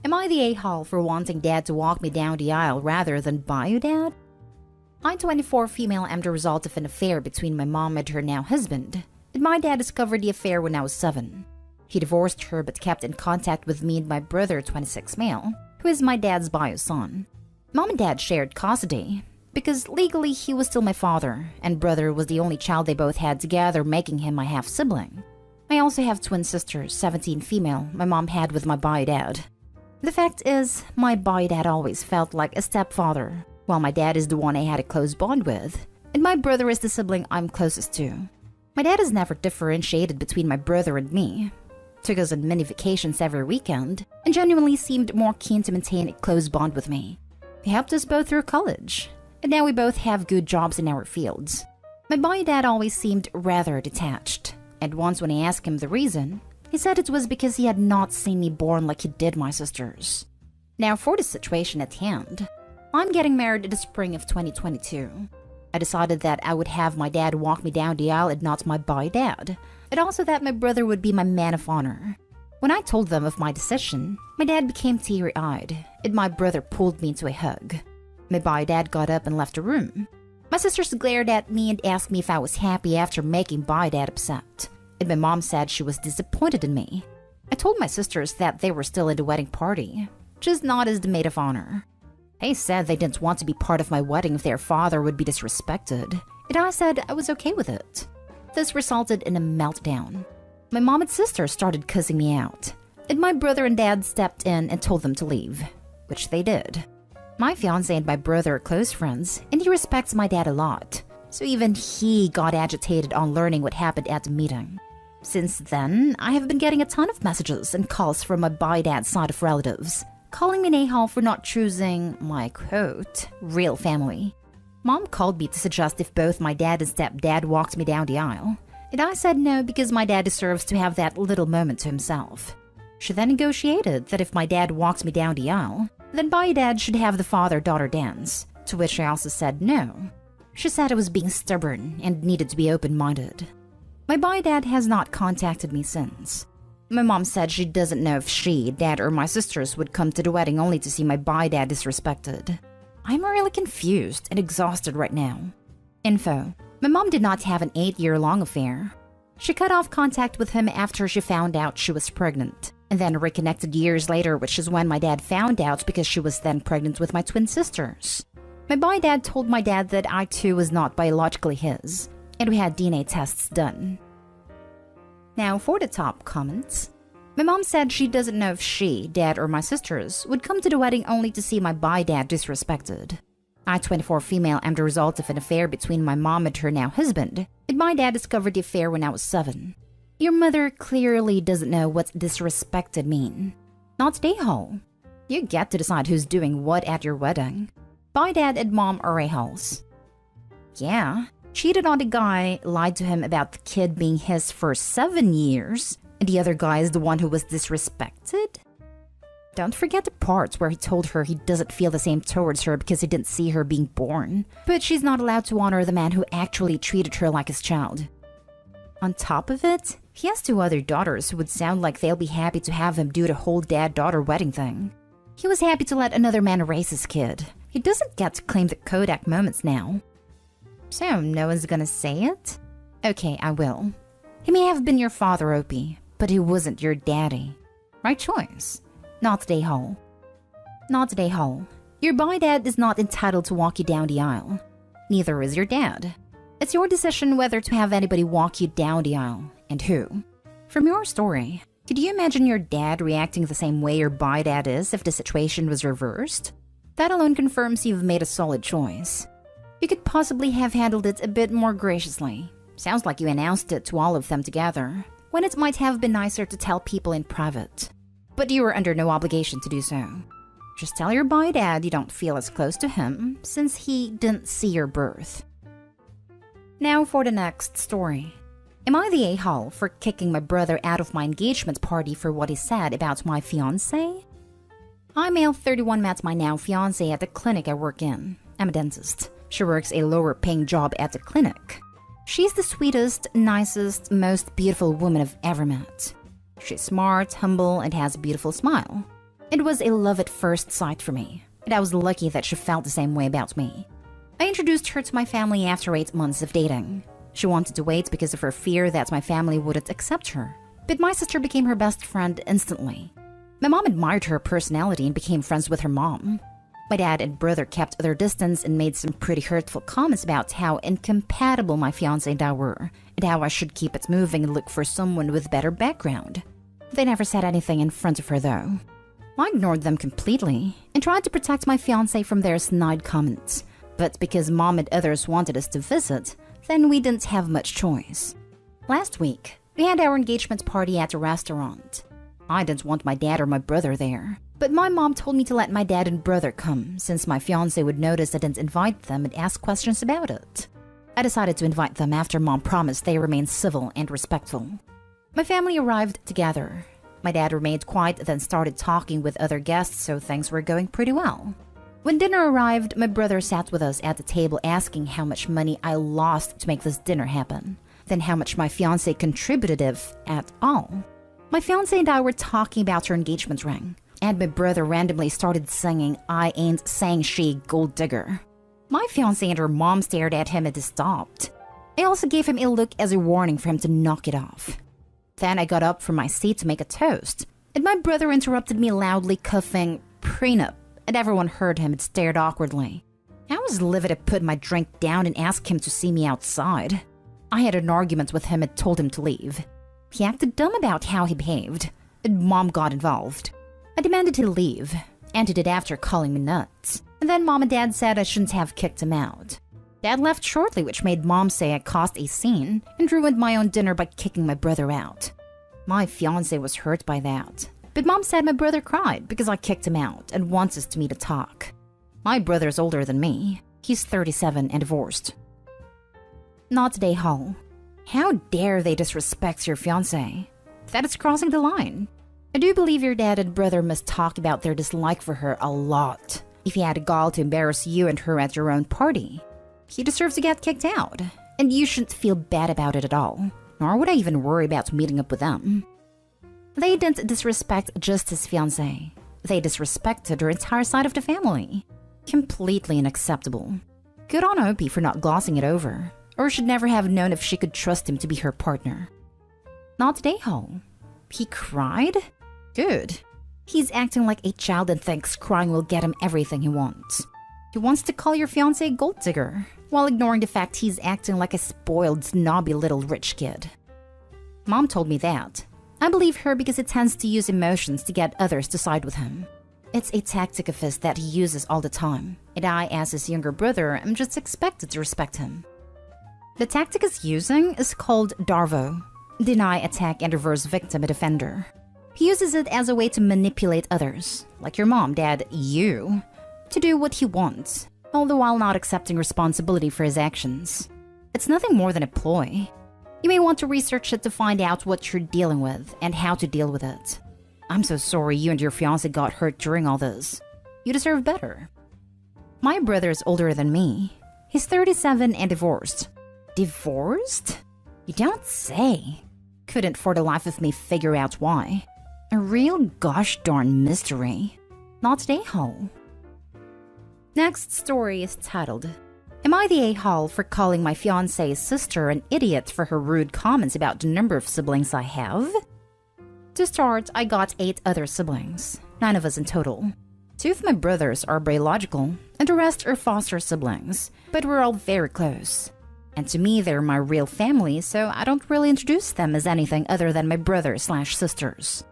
Am I the a-hole for wanting dad to walk me down the aisle rather than buy you dad? I'm 24 female am the result of an affair between my mom and her now husband, and my dad discovered the affair when I was 7. He divorced her but kept in contact with me and my brother 26 male, who is my dad's bio son. Mom and dad shared custody, because legally he was still my father, and brother was the only child they both had together, making him my half-sibling. I also have twin sisters, 17 female, my mom had with my bio dad. The fact is, my bio dad always felt like a stepfather, while my dad is the one I had a close bond with, and my brother is the sibling I'm closest to. My dad has never differentiated between my brother and me, took us on many vacations every weekend, and genuinely seemed more keen to maintain a close bond with me. He helped us both through college, and now we both have good jobs in our fields. My bio dad always seemed rather detached, and once when I asked him the reason, he said it was because he had not seen me born like he did my sisters. Now for the situation at hand, I'm getting married in the spring of 2022. I decided that I would have my dad walk me down the aisle and not my bio dad, and also that my brother would be my man of honor. When I told them of my decision, my dad became teary-eyed, and my brother pulled me into a hug. My bio dad got up and left the room. My sisters glared at me and asked me if I was happy after making bio dad upset, and my mom said she was disappointed in me. I told my sisters that they were still in the wedding party, just not as the maid of honor. They said they didn't want to be part of my wedding if their father would be disrespected, and I said I was okay with it. This resulted in a meltdown. My mom and sister started cussing me out, and my brother and dad stepped in and told them to leave, which they did. My fiancé and my brother are close friends, and he respects my dad a lot, so even he got agitated on learning what happened at the meeting. Since then, I have been getting a ton of messages and calls from my bio dad's side of relatives, calling me an a-hole for not choosing my, quote, real family. Mom called me to suggest if both my dad and stepdad walked me down the aisle, and I said no because my dad deserves to have that little moment to himself. She then negotiated that if my dad walked me down the aisle, then bio dad should have the father-daughter dance, to which I also said no. She said I was being stubborn and needed to be open-minded. My bio dad has not contacted me since. My mom said she doesn't know if she, dad, or my sisters would come to the wedding only to see my bio dad disrespected. I'm really confused and exhausted right now. Info: my mom did not have an 8-year-long affair. She cut off contact with him after she found out she was pregnant, and then reconnected years later, which is when my dad found out because she was then pregnant with my twin sisters. My bio dad told my dad that I too was not biologically his, and we had DNA tests done. Now for the top comments. My mom said she doesn't know if she, dad, or my sisters would come to the wedding only to see my bio dad disrespected. I, 24 female, am the result of an affair between my mom and her now husband, and my dad discovered the affair when I was 7. Your mother clearly doesn't know what disrespected mean. Not a-hole. You get to decide who's doing what at your wedding. Bio dad and mom are a-holes. Yeah, cheated on the guy, lied to him about the kid being his for 7 years, and the other guy is the one who was disrespected? Don't forget the parts where he told her he doesn't feel the same towards her because he didn't see her being born, but she's not allowed to honor the man who actually treated her like his child. On top of it, he has 2 other daughters who would sound like they'll be happy to have him do the whole dad-daughter wedding thing. He was happy to let another man raise his kid. He doesn't get to claim the Kodak moments now. So no one's gonna say it? Okay, I will. He may have been your father, Opie, but he wasn't your daddy. Right choice. Not a-hole. Not a-hole. Your bio dad is not entitled to walk you down the aisle. Neither is your dad. It's your decision whether to have anybody walk you down the aisle, and who. From your story, could you imagine your dad reacting the same way your bio dad is if the situation was reversed? That alone confirms you've made a solid choice. You could possibly have handled it a bit more graciously. Sounds like you announced it to all of them together, when it might have been nicer to tell people in private. But you were under no obligation to do so. Just tell your bio dad you don't feel as close to him, since he didn't see your birth. Now for the next story. Am I the a-hole for kicking my brother out of my engagement party for what he said about my fiancé? I, male 31, met my now fiancé at the clinic I work in. I'm a dentist. She works a lower paying job at the clinic. She's the sweetest, nicest, most beautiful woman I've ever met. She's smart, humble, and has a beautiful smile. It was a love at first sight for me, and I was lucky that she felt the same way about me. I introduced her to my family after 8 months of dating. She wanted to wait because of her fear that my family wouldn't accept her, but my sister became her best friend instantly. My mom admired her personality and became friends with her mom. My dad and brother kept their distance and made some pretty hurtful comments about how incompatible my fiancé and I were, and how I should keep it moving and look for someone with better background. They never said anything in front of her though. I ignored them completely and tried to protect my fiancé from their snide comments. But because mom and others wanted us to visit, then we didn't have much choice. Last week, we had our engagement party at a restaurant. I didn't want my dad or my brother there, but my mom told me to let my dad and brother come since my fiancé would notice I didn't invite them and ask questions about it. I decided to invite them after mom promised they remain civil and respectful. My family arrived together. My dad remained quiet, then started talking with other guests, so things were going pretty well. When dinner arrived, my brother sat with us at the table asking how much money I lost to make this dinner happen, then how much my fiancé contributed if at all. My fiancé and I were talking about her engagement ring, and my brother randomly started singing "I Ain't Saying She Gold Digger." My fiancé and her mom stared at him and he stopped. I also gave him a look as a warning for him to knock it off. Then I got up from my seat to make a toast, and my brother interrupted me loudly coughing "prenup," and everyone heard him and stared awkwardly. I was livid. I put my drink down and asked him to see me outside. I had an argument with him and told him to leave. He acted dumb about how he behaved, and mom got involved. I demanded he leave, and he did after calling me nuts. And then mom and dad said I shouldn't have kicked him out. Dad left shortly, which made mom say I caused a scene and ruined my own dinner by kicking my brother out. My fiancé was hurt by that, but mom said my brother cried because I kicked him out and wants us to meet to talk. My brother's older than me. He's 37 and divorced. Not today, Hall. How dare they disrespect your fiancé? That is crossing the line. I do believe your dad and brother must talk about their dislike for her a lot, if he had a gall to embarrass you and her at your own party. He deserves to get kicked out, and you shouldn't feel bad about it at all, nor would I even worry about meeting up with them. They didn't disrespect just his fiancé. They disrespected her entire side of the family. Completely unacceptable. Good on Opie for not glossing it over, or should never have known if she could trust him to be her partner. Not today, Hall. He cried? Good. He's acting like a child and thinks crying will get him everything he wants. He wants to call your fiancé a gold digger, while ignoring the fact he's acting like a spoiled, snobby little rich kid. Mom told me that. I believe her because he tends to use emotions to get others to side with him. It's a tactic of his that he uses all the time, and I, as his younger brother, am just expected to respect him. The tactic he's using is called DARVO, Deny, Attack, and Reverse Victim and Offender. He uses it as a way to manipulate others, like your mom, dad, you, to do what he wants, all the while not accepting responsibility for his actions. It's nothing more than a ploy. You may want to research it to find out what you're dealing with and how to deal with it. I'm so sorry you and your fiancé got hurt during all this. You deserve better. My brother is older than me. He's 37 and divorced. Divorced? You don't say. Couldn't for the life of me figure out why. A real gosh darn mystery. Not today, Hall. Next story is titled, Am I the a-hole for calling my fiancé's sister an idiot for her rude comments about the number of siblings I have? To start, I got 8 other siblings, 9 of us in total. 2 of my brothers are biological, and the rest are foster siblings, but we're all very close. And to me, they're my real family, so I don't really introduce them as anything other than my brothers/sisters.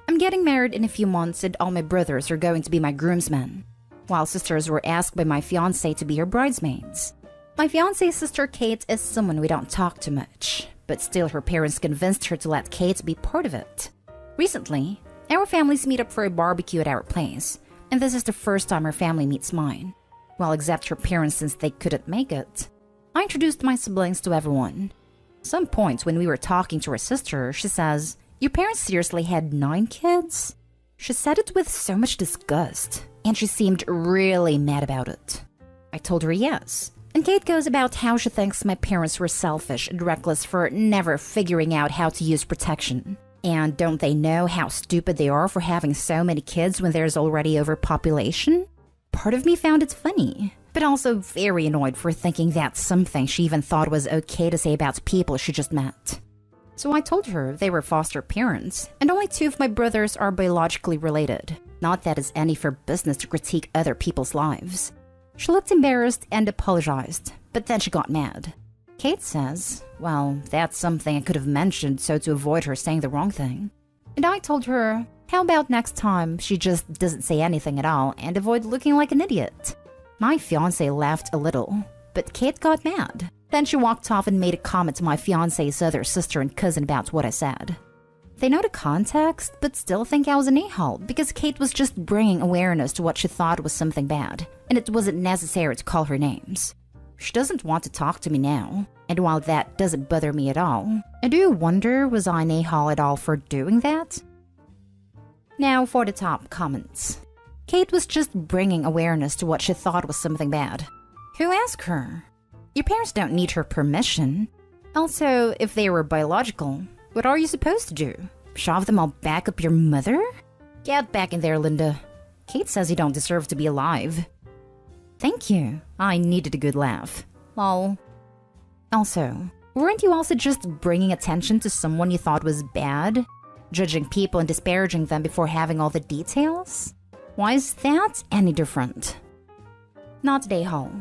I'm getting married in a few months and all my brothers are going to be my groomsmen, while sisters were asked by my fiancé to be her bridesmaids. My fiancé's sister Kate is someone we don't talk to much, but still her parents convinced her to let Kate be part of it. Recently, our families meet up for a barbecue at our place, and this is the first time her family meets mine. Well, except her parents since they couldn't make it. I introduced my siblings to everyone. Some point when we were talking to her sister, she says, "Your parents seriously had 9 kids?" She said it with so much disgust, and she seemed really mad about it. I told her yes, and Kate goes about how she thinks my parents were selfish and reckless for never figuring out how to use protection. And don't they know how stupid they are for having so many kids when there's already overpopulation? Part of me found it funny, but also very annoyed for thinking that's something she even thought was okay to say about people she just met. So I told her they were foster parents, and only 2 of my brothers are biologically related. Not that it's any of her business to critique other people's lives. She looked embarrassed and apologized, but then she got mad. Kate says, well, that's something I could have mentioned so to avoid her saying the wrong thing. And I told her, how about next time she just doesn't say anything at all and avoid looking like an idiot? My fiancé laughed a little, but Kate got mad. Then she walked off and made a comment to my fiancé's other sister and cousin about what I said. They know the context, but still think I was an a-hole because Kate was just bringing awareness to what she thought was something bad, and it wasn't necessary to call her names. She doesn't want to talk to me now, and while that doesn't bother me at all, I do wonder, was I an a-hole at all for doing that? Now for the top comments. Kate was just bringing awareness to what she thought was something bad. Who asked her? Your parents don't need her permission. Also, if they were biological, what are you supposed to do? Shove them all back up your mother? Get back in there, Linda. Kate says you don't deserve to be alive. Thank you. I needed a good laugh. Lol. Also, weren't you also just bringing attention to someone you thought was bad? Judging people and disparaging them before having all the details? Why is that any different? Not today, Hall.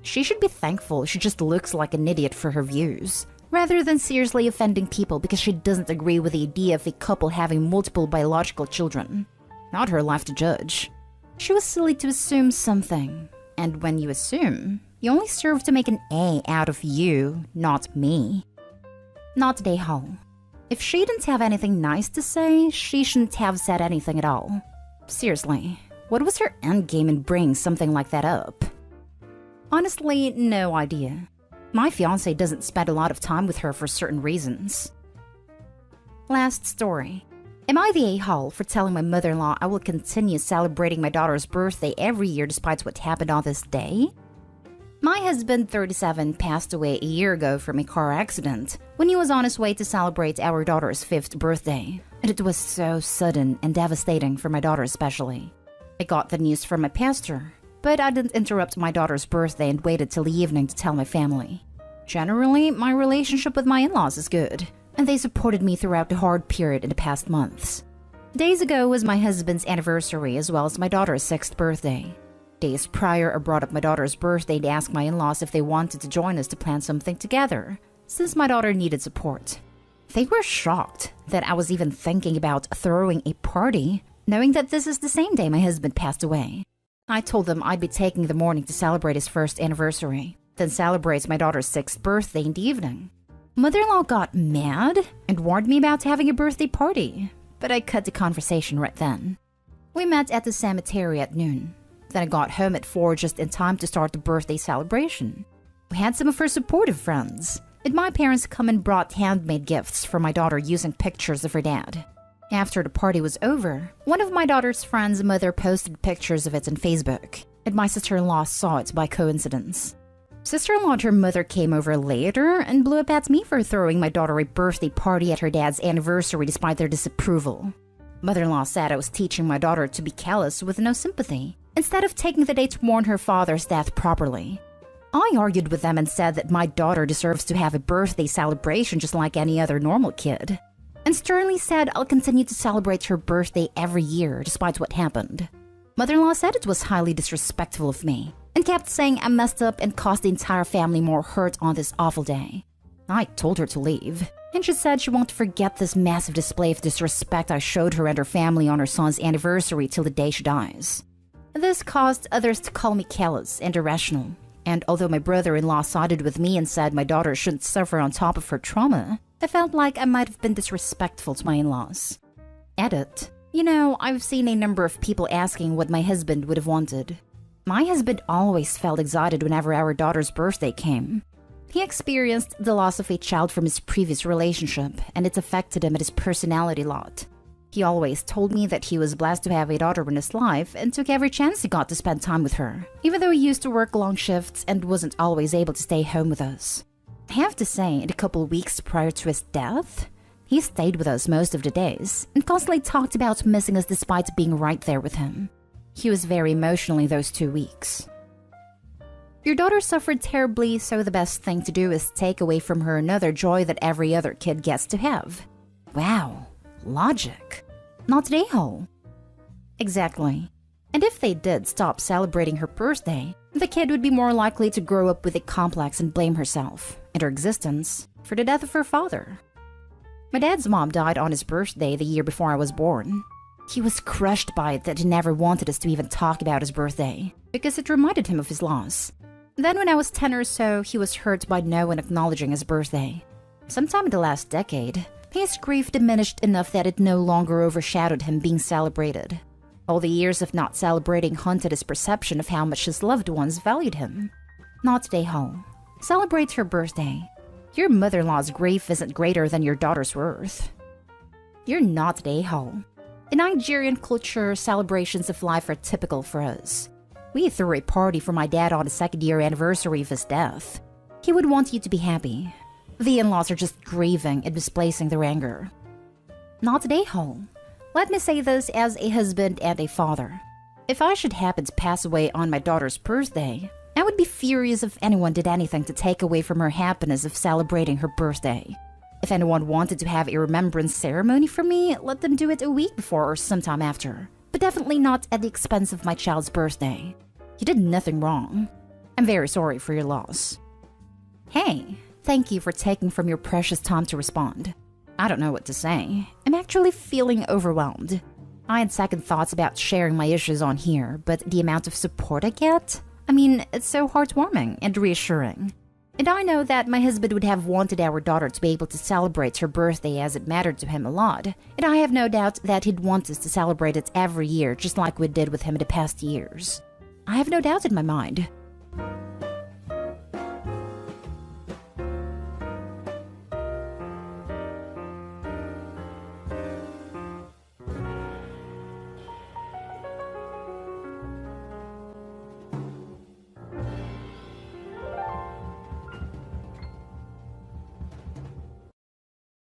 She should be thankful she just looks like an idiot for her views, rather than seriously offending people because she doesn't agree with the idea of a couple having multiple biological children. Not her life to judge. She was silly to assume something, and when you assume, you only serve to make an A out of you, not me. Not today, Hall. If she didn't have anything nice to say, she shouldn't have said anything at all. Seriously, what was her endgame in bringing something like that up? Honestly, no idea. My fiancé doesn't spend a lot of time with her for certain reasons. Last story. Am I the a-hole for telling my mother-in-law I will continue celebrating my daughter's birthday every year despite what happened on this day? My husband, 37, passed away a year ago from a car accident when he was on his way to celebrate our daughter's 5th birthday. And it was so sudden and devastating for my daughter especially. I got the news from my pastor, but I didn't interrupt my daughter's birthday and waited till the evening to tell my family. Generally, my relationship with my in-laws is good, and they supported me throughout the hard period in the past months. Days ago was my husband's anniversary as well as my daughter's 6th birthday. Days prior, I brought up my daughter's birthday to ask my in-laws if they wanted to join us to plan something together, since my daughter needed support. They were shocked that I was even thinking about throwing a party, knowing that this is the same day my husband passed away. I told them I'd be taking the morning to celebrate his 1st anniversary, then celebrate my daughter's 6th birthday in the evening. Mother-in-law got mad and warned me about having a birthday party, but I cut the conversation right then. We met at the cemetery at noon. Then I got home at 4 just in time to start the birthday celebration. We had some of her supportive friends, and my parents come and brought handmade gifts for my daughter using pictures of her dad. After the party was over, one of my daughter's friends' mother posted pictures of it on Facebook, and my sister-in-law saw it by coincidence. Sister-in-law and her mother came over later and blew up at me for throwing my daughter a birthday party at her dad's anniversary despite their disapproval. Mother-in-law said I was teaching my daughter to be callous with no sympathy, instead of taking the day to mourn her father's death properly. I argued with them and said that my daughter deserves to have a birthday celebration just like any other normal kid, and sternly said I'll continue to celebrate her birthday every year despite what happened. Mother-in-law said it was highly disrespectful of me, and kept saying I messed up and caused the entire family more hurt on this awful day. I told her to leave, and she said she won't forget this massive display of disrespect I showed her and her family on her son's anniversary till the day she dies. This caused others to call me callous and irrational, and although my brother-in-law sided with me and said my daughter shouldn't suffer on top of her trauma, I felt like I might have been disrespectful to my in-laws. Edit. You know, I've seen a number of people asking what my husband would have wanted. My husband always felt excited whenever our daughter's birthday came. He experienced the loss of a child from his previous relationship, and it affected him at his personality a lot. He always told me that he was blessed to have a daughter in his life and took every chance he got to spend time with her, even though he used to work long shifts and wasn't always able to stay home with us. I have to say, in the couple weeks prior to his death, He stayed with us most of the days and constantly talked about missing us despite being right there with him. He was very emotional those 2 weeks. Your daughter suffered terribly, so the best thing to do is take away from her another joy that every other kid gets to have. Wow, logic. Not the a-hole. Exactly. And if they did stop celebrating her birthday, the kid would be more likely to grow up with a complex and blame herself and her existence for the death of her father. My dad's mom died on his birthday the year before I was born. He was crushed by it that he never wanted us to even talk about his birthday because it reminded him of his loss. Then when I was 10 or so, he was hurt by no one acknowledging his birthday. Sometime in the last decade, his grief diminished enough that it no longer overshadowed him being celebrated. All the years of not celebrating haunted his perception of how much his loved ones valued him. Not the a-hole. Celebrate her birthday. Your mother-in-law's grief isn't greater than your daughter's worth. You're not the a-hole. In Nigerian culture, celebrations of life are typical for us. We threw a party for my dad on the 2nd year anniversary of his death. He would want you to be happy. The in-laws are just grieving and misplacing their anger. Not the a-hole. Let me say this as a husband and a father. If I should happen to pass away on my daughter's birthday, I would be furious if anyone did anything to take away from her happiness of celebrating her birthday. If anyone wanted to have a remembrance ceremony for me, let them do it a week before or sometime after. But definitely not at the expense of my child's birthday. You did nothing wrong. I'm very sorry for your loss. Hey, thank you for taking from your precious time to respond. I don't know what to say. I'm actually feeling overwhelmed. I had second thoughts about sharing my issues on here, but the amount of support I get? I mean, it's so heartwarming and reassuring. And I know that my husband would have wanted our daughter to be able to celebrate her birthday as it mattered to him a lot. And I have no doubt that he'd want us to celebrate it every year just like we did with him in the past years. I have no doubt in my mind.